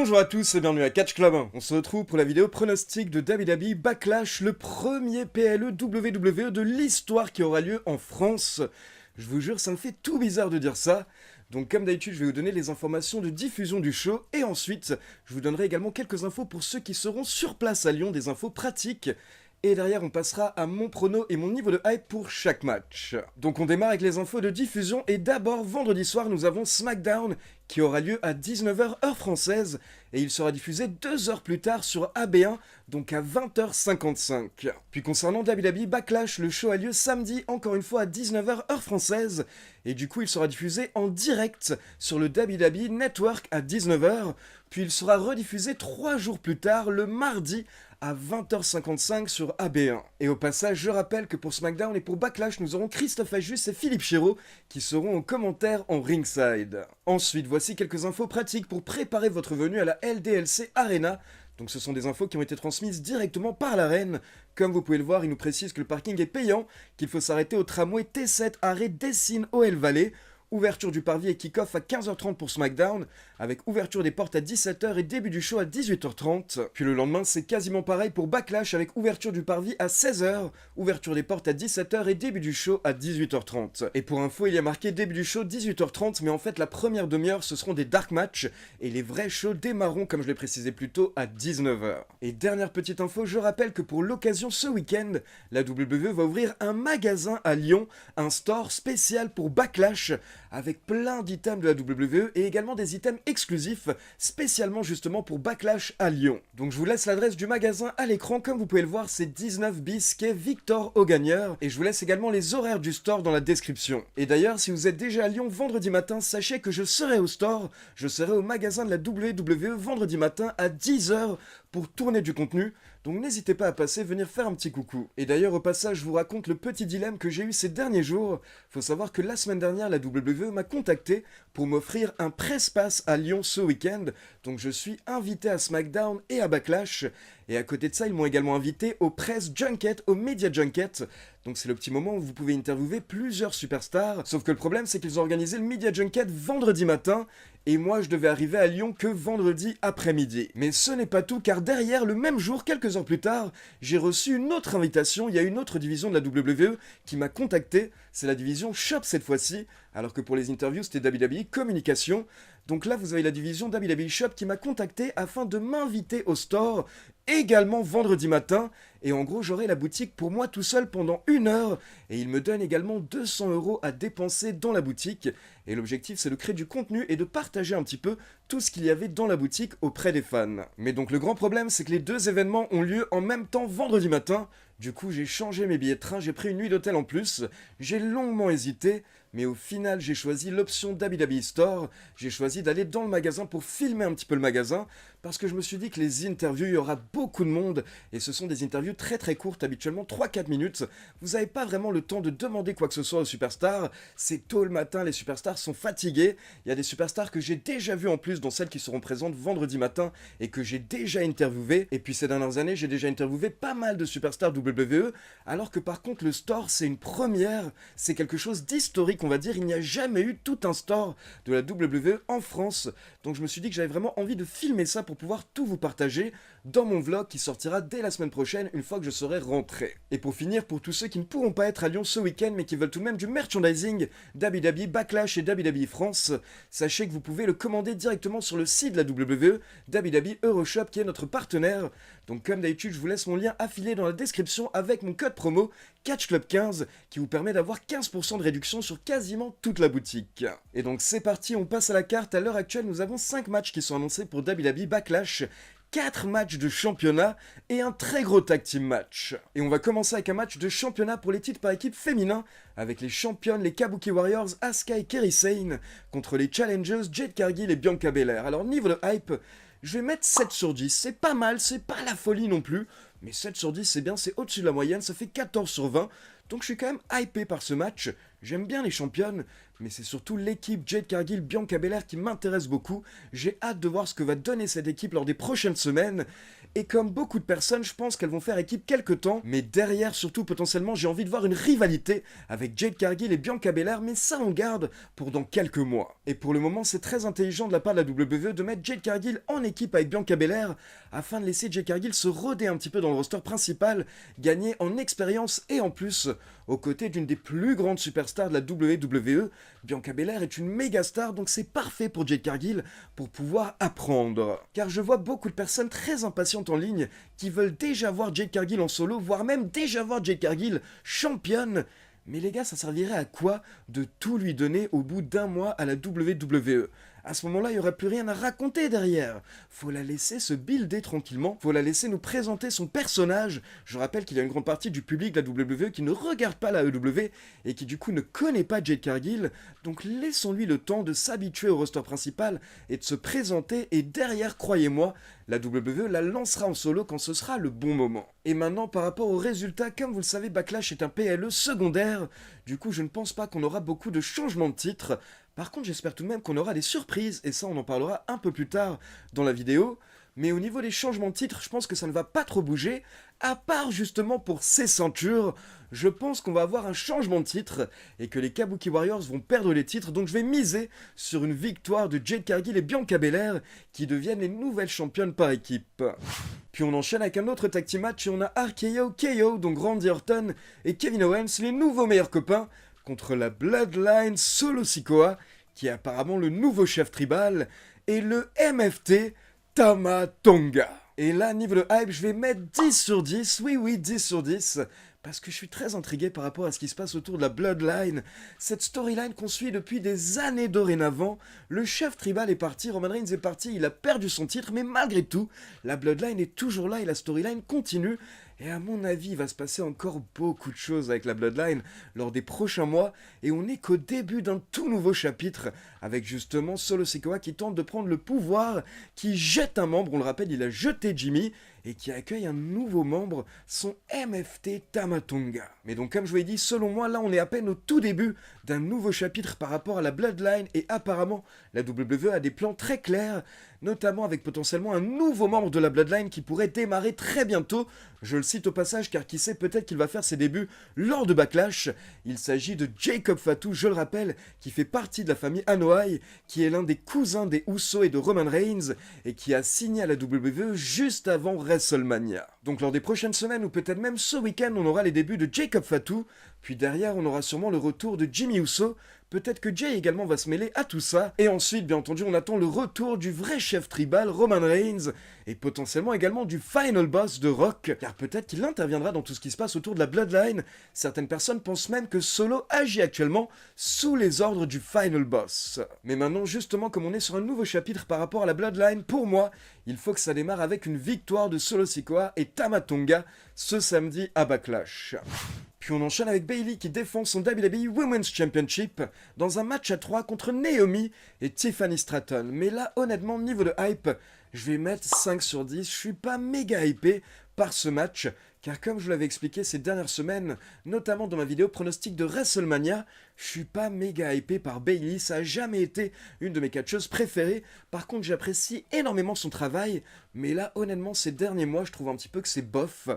Bonjour à tous et bienvenue à Catch Club. On se retrouve pour la vidéo pronostic de WWE Backlash, le premier PLE WWE de l'histoire qui aura lieu en France. Je vous jure, ça me fait tout bizarre de dire ça. Donc comme d'habitude, je vais vous donner les informations de diffusion du show et ensuite, je vous donnerai également quelques infos pour ceux qui seront sur place à Lyon, des infos pratiques. Et derrière, on passera à mon prono et mon niveau de hype pour chaque match. Donc on démarre avec les infos de diffusion et d'abord, vendredi soir, nous avons SmackDown qui aura lieu à 19h heure française et il sera diffusé 2 heures plus tard sur AB1, donc à 20h55. Puis concernant WWE Backlash, le show a lieu samedi, encore une fois à 19h heure française et du coup il sera diffusé en direct sur le WWE Network à 19h, puis il sera rediffusé 3 jours plus tard, le mardi, à 20h55 sur AB1. Et au passage, je rappelle que pour SmackDown et pour Backlash, nous aurons Christophe Ajus et Philippe Chiro qui seront aux commentaires en ringside. Ensuite, voici quelques infos pratiques pour préparer votre venue à la LDLC Arena. Donc ce sont des infos qui ont été transmises directement par la reine. Comme vous pouvez le voir, il nous précise que le parking est payant, qu'il faut s'arrêter au tramway T7 arrêt Dessine OL Valley. Ouverture du parvis et kick-off à 15h30 pour SmackDown, avec ouverture des portes à 17h et début du show à 18h30. Puis le lendemain, c'est quasiment pareil pour Backlash, avec ouverture du parvis à 16h, ouverture des portes à 17h et début du show à 18h30. Et pour info, il y a marqué début du show 18h30, mais en fait la première demi-heure, ce seront des dark matchs, et les vrais shows démarreront, comme je l'ai précisé plus tôt, à 19h. Et dernière petite info, je rappelle que pour l'occasion ce week-end, la WWE va ouvrir un magasin à Lyon, un store spécial pour Backlash, avec plein d'items de la WWE et également des items exclusifs spécialement justement pour Backlash à Lyon. Donc je vous laisse l'adresse du magasin à l'écran, comme vous pouvez le voir, c'est 19 bis quai Victor Augagneur, et je vous laisse également les horaires du store dans la description. Et d'ailleurs, si vous êtes déjà à Lyon vendredi matin, sachez que je serai au store, je serai au magasin de la WWE vendredi matin à 10h pour tourner du contenu, donc n'hésitez pas à passer, venir faire un petit coucou. Et d'ailleurs, au passage, je vous raconte le petit dilemme que j'ai eu ces derniers jours. Faut savoir que la semaine dernière, la WWE m'a contacté pour m'offrir un press pass à Lyon ce week-end, donc je suis invité à SmackDown et à Backlash. Et à côté de ça, ils m'ont également invité au Press Junket, au Media Junket. Donc c'est le petit moment où vous pouvez interviewer plusieurs superstars. Sauf que le problème, c'est qu'ils ont organisé le Media Junket vendredi matin. Et moi, je devais arriver à Lyon que vendredi après-midi. Mais ce n'est pas tout, car derrière, le même jour, quelques heures plus tard, j'ai reçu une autre invitation. Il y a une autre division de la WWE qui m'a contacté. C'est la division Shop cette fois-ci. Alors que pour les interviews, c'était WWE Communication. Donc là, vous avez la division WWE Shop qui m'a contacté afin de m'inviter au store, également vendredi matin. Et en gros, j'aurai la boutique pour moi tout seul pendant 1 heure. Et il me donne également 200 € à dépenser dans la boutique. Et l'objectif, c'est de créer du contenu et de partager un petit peu tout ce qu'il y avait dans la boutique auprès des fans. Mais donc le grand problème, c'est que les deux événements ont lieu en même temps vendredi matin. Du coup, j'ai changé mes billets de train, j'ai pris une nuit d'hôtel en plus. J'ai longuement hésité, mais au final, j'ai choisi l'option WWE Store. J'ai choisi d'aller dans le magasin pour filmer un petit peu le magasin, parce que je me suis dit que les interviews, il y aura beaucoup de monde, et ce sont des interviews très très courtes, habituellement 3-4 minutes. Vous n'avez pas vraiment le temps de demander quoi que ce soit aux superstars. C'est tôt le matin, les superstars sont fatigués. Il y a des superstars que j'ai déjà vues en plus, dont celles qui seront présentes vendredi matin, et que j'ai déjà interviewées. Et puis ces dernières années, j'ai déjà interviewé pas mal de superstars WWE, alors que par contre le store, c'est une première, c'est quelque chose d'historique, on va dire. Il n'y a jamais eu tout un store de la WWE en France. Donc je me suis dit que j'avais vraiment envie de filmer ça pour pouvoir tout vous partager dans mon vlog qui sortira dès la semaine prochaine, une fois que je serai rentré. Et pour finir, pour tous ceux qui ne pourront pas être à Lyon ce week-end, mais qui veulent tout de même du merchandising WWE Backlash et WWE France, sachez que vous pouvez le commander directement sur le site de la WWE, WWE Euroshop, qui est notre partenaire. Donc comme d'habitude, je vous laisse mon lien affilé dans la description avec mon code promo CatchClub15 qui vous permet d'avoir 15% de réduction sur quasiment toute la boutique. Et donc c'est parti, on passe à la carte. À l'heure actuelle, nous avons 5 matchs qui sont annoncés pour WWE Backlash, 4 matchs de championnat et un très gros tag team match. Et on va commencer avec un match de championnat pour les titres par équipe féminin, avec les championnes, les Kabuki Warriors, Asuka et Kairi Sane, contre les challengers Jade Cargill et Bianca Belair. Alors niveau de hype, je vais mettre 7 sur 10, c'est pas mal, c'est pas la folie non plus, mais 7 sur 10 c'est bien, c'est au-dessus de la moyenne, ça fait 14 sur 20, donc je suis quand même hypé par ce match. J'aime bien les championnes, mais c'est surtout l'équipe Jade Cargill, Bianca Belair qui m'intéresse beaucoup. J'ai hâte de voir ce que va donner cette équipe lors des prochaines semaines. et comme beaucoup de personnes, je pense qu'elles vont faire équipe quelque temps, mais derrière, surtout potentiellement, j'ai envie de voir une rivalité avec Jade Cargill et Bianca Belair, mais ça on garde pour dans quelques mois. Et pour le moment, c'est très intelligent de la part de la WWE de mettre Jade Cargill en équipe avec Bianca Belair, afin de laisser Jade Cargill se roder un petit peu dans le roster principal, gagner en expérience et en plus, aux côtés d'une des plus grandes superstars de la WWE. Bianca Belair est une méga star, donc c'est parfait pour Jade Cargill pour pouvoir apprendre. Car je vois beaucoup de personnes très impatientes en ligne qui veulent déjà voir Jade Cargill en solo, voire même déjà voir Jade Cargill championne. Mais les gars, ça servirait à quoi de tout lui donner au bout d'un mois à la WWE? À ce moment-là, il n'y aurait plus rien à raconter derrière. Faut la laisser se builder tranquillement, faut la laisser nous présenter son personnage. Je rappelle qu'il y a une grande partie du public de la WWE qui ne regarde pas la EW et qui du coup ne connaît pas Jade Cargill, donc laissons-lui le temps de s'habituer au roster principal et de se présenter, et derrière, croyez-moi, la WWE la lancera en solo quand ce sera le bon moment. Et maintenant, par rapport aux résultats, comme vous le savez, Backlash est un PLE secondaire, du coup je ne pense pas qu'on aura beaucoup de changements de titre. Par contre, j'espère tout de même qu'on aura des surprises, et ça on en parlera un peu plus tard dans la vidéo. Mais au niveau des changements de titre, je pense que ça ne va pas trop bouger, à part justement pour ces ceintures. Je pense qu'on va avoir un changement de titre, et que les Kabuki Warriors vont perdre les titres, donc je vais miser sur une victoire de Jade Cargill et Bianca Belair, qui deviennent les nouvelles championnes par équipe. Puis on enchaîne avec un autre tag team match, et on a RKO, KO, donc Randy Orton et Kevin Owens, les nouveaux meilleurs copains, contre la Bloodline Solo Sikoa, qui est apparemment le nouveau chef tribal, et le MFT Tama Tonga. Et là, niveau de hype, je vais mettre 10 sur 10, oui, 10 sur 10, parce que je suis très intrigué par rapport à ce qui se passe autour de la Bloodline. Cette storyline qu'on suit depuis des années dorénavant. Le chef tribal est parti, Roman Reigns est parti, il a perdu son titre, mais malgré tout, la Bloodline est toujours là et la storyline continue. Et à mon avis, il va se passer encore beaucoup de choses avec la Bloodline lors des prochains mois, et on n'est qu'au début d'un tout nouveau chapitre, avec justement Solo Sikoa qui tente de prendre le pouvoir, qui jette un membre, on le rappelle, il a jeté Jimmy, et qui accueille un nouveau membre, son MFT Tama Tonga. Mais donc comme je vous l'ai dit, selon moi, là on est à peine au tout début d'un nouveau chapitre par rapport à la Bloodline, et apparemment la WWE a des plans très clairs, notamment avec potentiellement un nouveau membre de la Bloodline qui pourrait démarrer très bientôt. Je le cite au passage car qui sait, peut-être qu'il va faire ses débuts lors de Backlash. Il s'agit de Jacob Fatu, je le rappelle, qui fait partie de la famille Anoa'i, qui est l'un des cousins des Usos et de Roman Reigns, et qui a signé à la WWE juste avant WrestleMania. Donc lors des prochaines semaines, ou peut-être même ce week-end, on aura les débuts de Jacob Fatu, puis derrière on aura sûrement le retour de Jimmy Uso. Peut-être que Jay également va se mêler à tout ça. Et ensuite, bien entendu, on attend le retour du vrai chef tribal, Roman Reigns, et potentiellement également du final boss de Rock, car peut-être qu'il interviendra dans tout ce qui se passe autour de la Bloodline. Certaines personnes pensent même que Solo agit actuellement sous les ordres du final boss. Mais maintenant, justement, comme on est sur un nouveau chapitre par rapport à la Bloodline, pour moi, il faut que ça démarre avec une victoire de Solo Sikoa et Tama Tonga ce samedi à Backlash. Puis on enchaîne avec Bayley qui défend son WWE Women's Championship dans un match à 3 contre Naomi et Tiffany Stratton. Mais là, honnêtement, niveau de hype, je vais mettre 5 sur 10. Je suis pas méga hypé par ce match, car comme je vous l'avais expliqué ces dernières semaines, notamment dans ma vidéo pronostic de WrestleMania, je suis pas méga hypé par Bayley, ça a jamais été une de mes catcheuses préférées. Par contre, j'apprécie énormément son travail, mais là, honnêtement, ces derniers mois, je trouve un petit peu que c'est bof.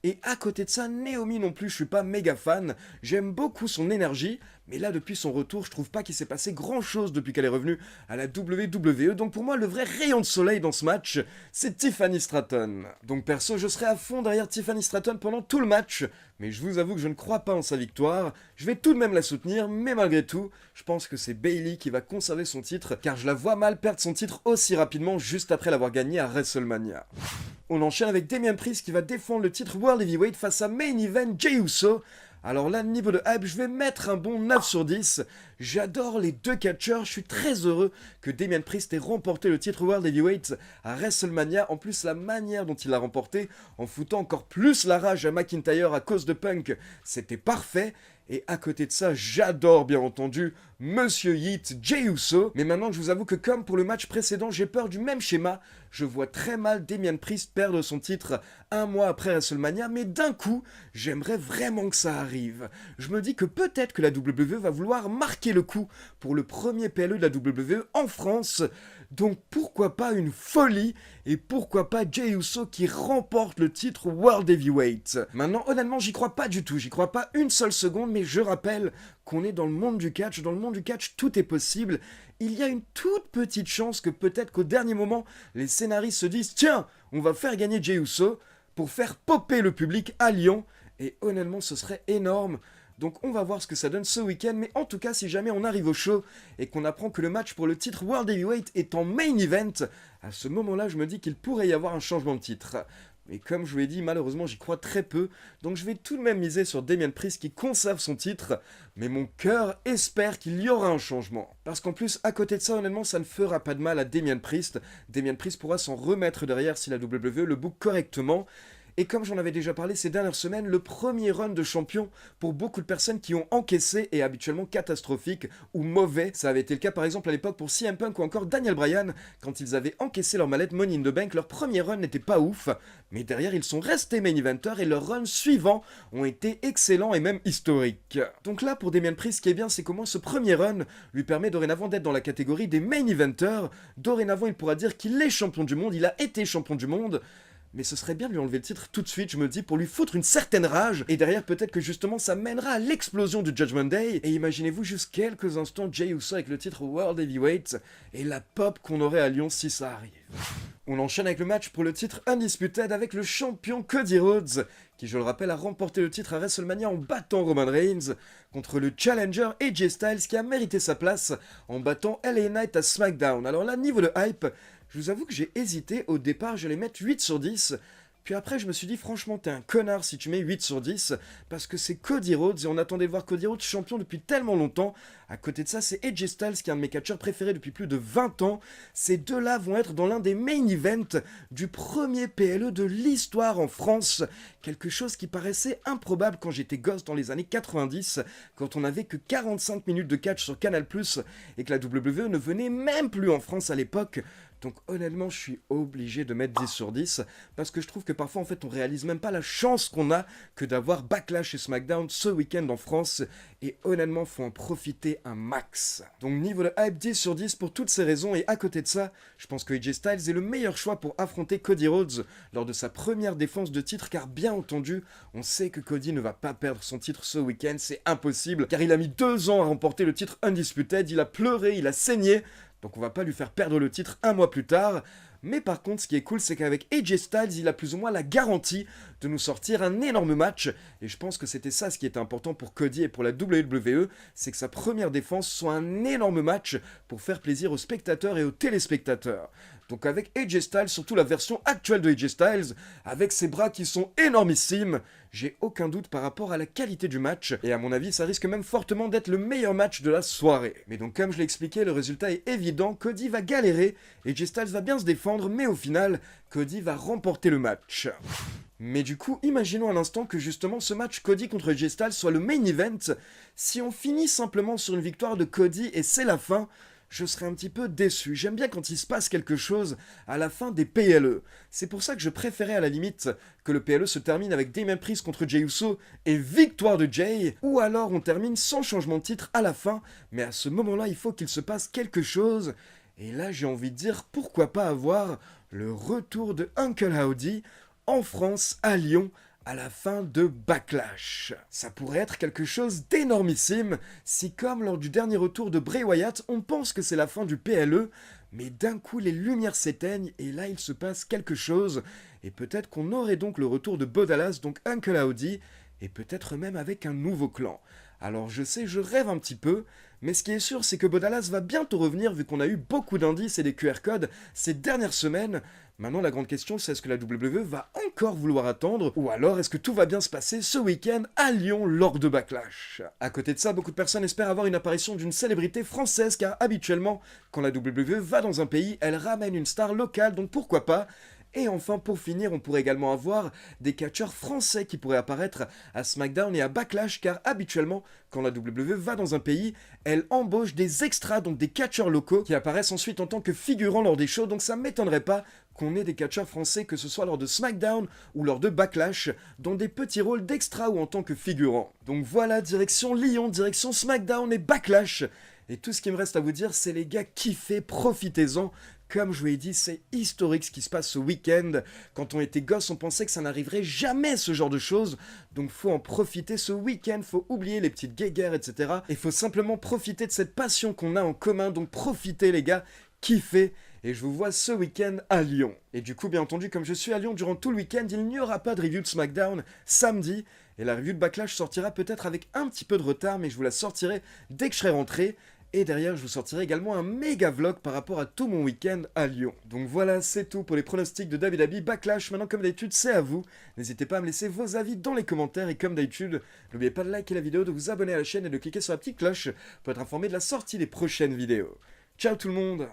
Et à côté de ça, Naomi non plus, je suis pas méga fan. J'aime beaucoup son énergie, mais là, depuis son retour, je trouve pas qu'il s'est passé grand chose depuis qu'elle est revenue à la WWE. Donc pour moi, le vrai rayon de soleil dans ce match, c'est Tiffany Stratton. Donc perso, je serai à fond derrière Tiffany Stratton pendant tout le match, mais je vous avoue que je ne crois pas en sa victoire. Je vais tout de même la soutenir, mais malgré tout, je pense que c'est Bayley qui va conserver son titre, car je la vois mal perdre son titre aussi rapidement juste après l'avoir gagné à WrestleMania. On enchaîne avec Damian Priest qui va défendre le titre World Heavyweight face à Main Event Jey Uso. Alors là, niveau de hype, je vais mettre un bon 9 sur 10. J'adore les deux catcheurs, je suis très heureux que Damian Priest ait remporté le titre World Heavyweight à WrestleMania. En plus, la manière dont il l'a remporté, en foutant encore plus la rage à McIntyre à cause de Punk, c'était parfait. Et à côté de ça, j'adore bien entendu Monsieur Yeet, Jey Uso. Mais maintenant, je vous avoue que comme pour le match précédent, j'ai peur du même schéma. Je vois très mal Damian Priest perdre son titre un mois après WrestleMania, mais d'un coup, j'aimerais vraiment que ça arrive. Je me dis que peut-être que la WWE va vouloir marquer le coup pour le premier PLE de la WWE en France. Donc pourquoi pas une folie, et pourquoi pas Jey Uso qui remporte le titre World Heavyweight. Maintenant, honnêtement, j'y crois pas du tout, j'y crois pas une seule seconde, mais je rappelle qu'on est dans le monde du catch, dans le monde du catch tout est possible. Il y a une toute petite chance que peut-être qu'au dernier moment, les scénaristes se disent « Tiens, on va faire gagner Jey Uso pour faire popper le public à Lyon », et honnêtement, ce serait énorme. Donc on va voir ce que ça donne ce week-end, mais en tout cas si jamais on arrive au show et qu'on apprend que le match pour le titre World Heavyweight est en main event, à ce moment-là je me dis qu'il pourrait y avoir un changement de titre. Mais comme je vous l'ai dit, malheureusement j'y crois très peu, donc je vais tout de même miser sur Damien Priest qui conserve son titre, mais mon cœur espère qu'il y aura un changement. Parce qu'en plus, à côté de ça, honnêtement, ça ne fera pas de mal à Damien Priest. Damien Priest pourra s'en remettre derrière si la WWE le book correctement. Et comme j'en avais déjà parlé ces dernières semaines, le premier run de champion pour beaucoup de personnes qui ont encaissé est habituellement catastrophique ou mauvais. Ça avait été le cas par exemple à l'époque pour CM Punk ou encore Daniel Bryan. Quand ils avaient encaissé leur mallette Money in the Bank, leur premier run n'était pas ouf. Mais derrière, ils sont restés main eventers et leurs runs suivants ont été excellents et même historiques. Donc là, pour Damien Priest, ce qui est bien, c'est comment ce premier run lui permet dorénavant d'être dans la catégorie des main eventers. Dorénavant, il pourra dire qu'il est champion du monde, il a été champion du monde. Mais ce serait bien de lui enlever le titre tout de suite, je me dis, pour lui foutre une certaine rage. Et derrière, peut-être que justement, ça mènera à l'explosion du Judgment Day. Et imaginez-vous juste quelques instants Jey Uso avec le titre World Heavyweight et la pop qu'on aurait à Lyon si ça arrive. On enchaîne avec le match pour le titre Undisputed avec le champion Cody Rhodes, qui je le rappelle a remporté le titre à WrestleMania en battant Roman Reigns, contre le challenger AJ Styles qui a mérité sa place en battant LA Knight à SmackDown. Alors là, niveau de hype, je vous avoue que j'ai hésité, au départ je vais mettre 8 sur 10, puis après je me suis dit franchement t'es un connard si tu mets 8 sur 10, parce que c'est Cody Rhodes et on attendait de voir Cody Rhodes champion depuis tellement longtemps. À côté de ça c'est AJ Styles qui est un de mes catcheurs préférés depuis plus de 20 ans. Ces deux-là vont être dans l'un des main events du premier PLE de l'histoire en France, quelque chose qui paraissait improbable quand j'étais gosse dans les années 90, quand on n'avait que 45 minutes de catch sur Canal+, et que la WWE ne venait même plus en France à l'époque. Donc honnêtement, je suis obligé de mettre 10 sur 10, parce que je trouve que parfois, en fait, on réalise même pas la chance qu'on a que d'avoir Backlash et SmackDown ce week-end en France, et honnêtement, faut en profiter un max. Donc niveau de hype, 10 sur 10 pour toutes ces raisons, et à côté de ça, je pense que AJ Styles est le meilleur choix pour affronter Cody Rhodes lors de sa première défense de titre, car bien entendu, on sait que Cody ne va pas perdre son titre ce week-end, c'est impossible, car il a mis 2 ans à remporter le titre Undisputed, il a pleuré, il a saigné. Donc on va pas lui faire perdre le titre un mois plus tard. Mais par contre, ce qui est cool, c'est qu'avec AJ Styles, il a plus ou moins la garantie de nous sortir un énorme match. Et je pense que c'était ça ce qui était important pour Cody et pour la WWE, c'est que sa première défense soit un énorme match pour faire plaisir aux spectateurs et aux téléspectateurs. Donc avec AJ Styles, surtout la version actuelle de AJ Styles, avec ses bras qui sont énormissimes, j'ai aucun doute par rapport à la qualité du match, et à mon avis ça risque même fortement d'être le meilleur match de la soirée. Mais donc comme je l'ai expliqué, le résultat est évident, Cody va galérer, AJ Styles va bien se défendre, mais au final, Cody va remporter le match. Mais du coup, imaginons un instant que justement ce match Cody contre AJ Styles soit le main event. Si on finit simplement sur une victoire de Cody et c'est la fin, je serais un petit peu déçu. J'aime bien quand il se passe quelque chose à la fin des PLE. C'est pour ça que je préférais à la limite que le PLE se termine avec Damien Priest contre Jey Uso et victoire de Jey, ou alors on termine sans changement de titre à la fin, mais à ce moment-là, il faut qu'il se passe quelque chose. Et là, j'ai envie de dire, pourquoi pas avoir le retour de Uncle Howdy en France, à Lyon, à la fin de Backlash. Ça pourrait être quelque chose d'énormissime si, comme lors du dernier retour de Bray Wyatt, on pense que c'est la fin du PLE, mais d'un coup les lumières s'éteignent et là il se passe quelque chose, et peut-être qu'on aurait donc le retour de Bo Dallas, donc Uncle Howdy, et peut-être même avec un nouveau clan. Alors je sais, je rêve un petit peu, mais ce qui est sûr, c'est que Bo Dallas va bientôt revenir vu qu'on a eu beaucoup d'indices et des QR codes ces dernières semaines. Maintenant, la grande question, c'est est-ce que la WWE va encore vouloir attendre, ou alors est-ce que tout va bien se passer ce week-end à Lyon lors de Backlash? À côté de ça, beaucoup de personnes espèrent avoir une apparition d'une célébrité française, car habituellement, quand la WWE va dans un pays, elle ramène une star locale, donc pourquoi pas? Et enfin, pour finir, on pourrait également avoir des catcheurs français qui pourraient apparaître à SmackDown et à Backlash, car habituellement, quand la WWE va dans un pays, elle embauche des extras, donc des catcheurs locaux, qui apparaissent ensuite en tant que figurants lors des shows, donc ça ne m'étonnerait pas qu'on ait des catcheurs français, que ce soit lors de SmackDown ou lors de Backlash, dans des petits rôles d'extra ou en tant que figurants. Donc voilà, direction Lyon, direction SmackDown et Backlash. Et tout ce qui me reste à vous dire, c'est les gars, kiffez, profitez-en, comme je vous l'ai dit, c'est historique ce qui se passe ce week-end. Quand on était gosse, on pensait que ça n'arriverait jamais ce genre de choses. Donc faut en profiter ce week-end, faut oublier les petites guéguerres, etc. Et faut simplement profiter de cette passion qu'on a en commun. Donc profitez les gars, kiffez. Et je vous vois ce week-end à Lyon. Et du coup, bien entendu, comme je suis à Lyon durant tout le week-end, il n'y aura pas de review de SmackDown samedi. Et la review de Backlash sortira peut-être avec un petit peu de retard, mais je vous la sortirai dès que je serai rentré. Et derrière, je vous sortirai également un méga vlog par rapport à tout mon week-end à Lyon. Donc voilà, c'est tout pour les pronostics de WWE Backlash. Maintenant, comme d'habitude, c'est à vous. N'hésitez pas à me laisser vos avis dans les commentaires. Et comme d'habitude, n'oubliez pas de liker la vidéo, de vous abonner à la chaîne et de cliquer sur la petite cloche pour être informé de la sortie des prochaines vidéos. Ciao tout le monde!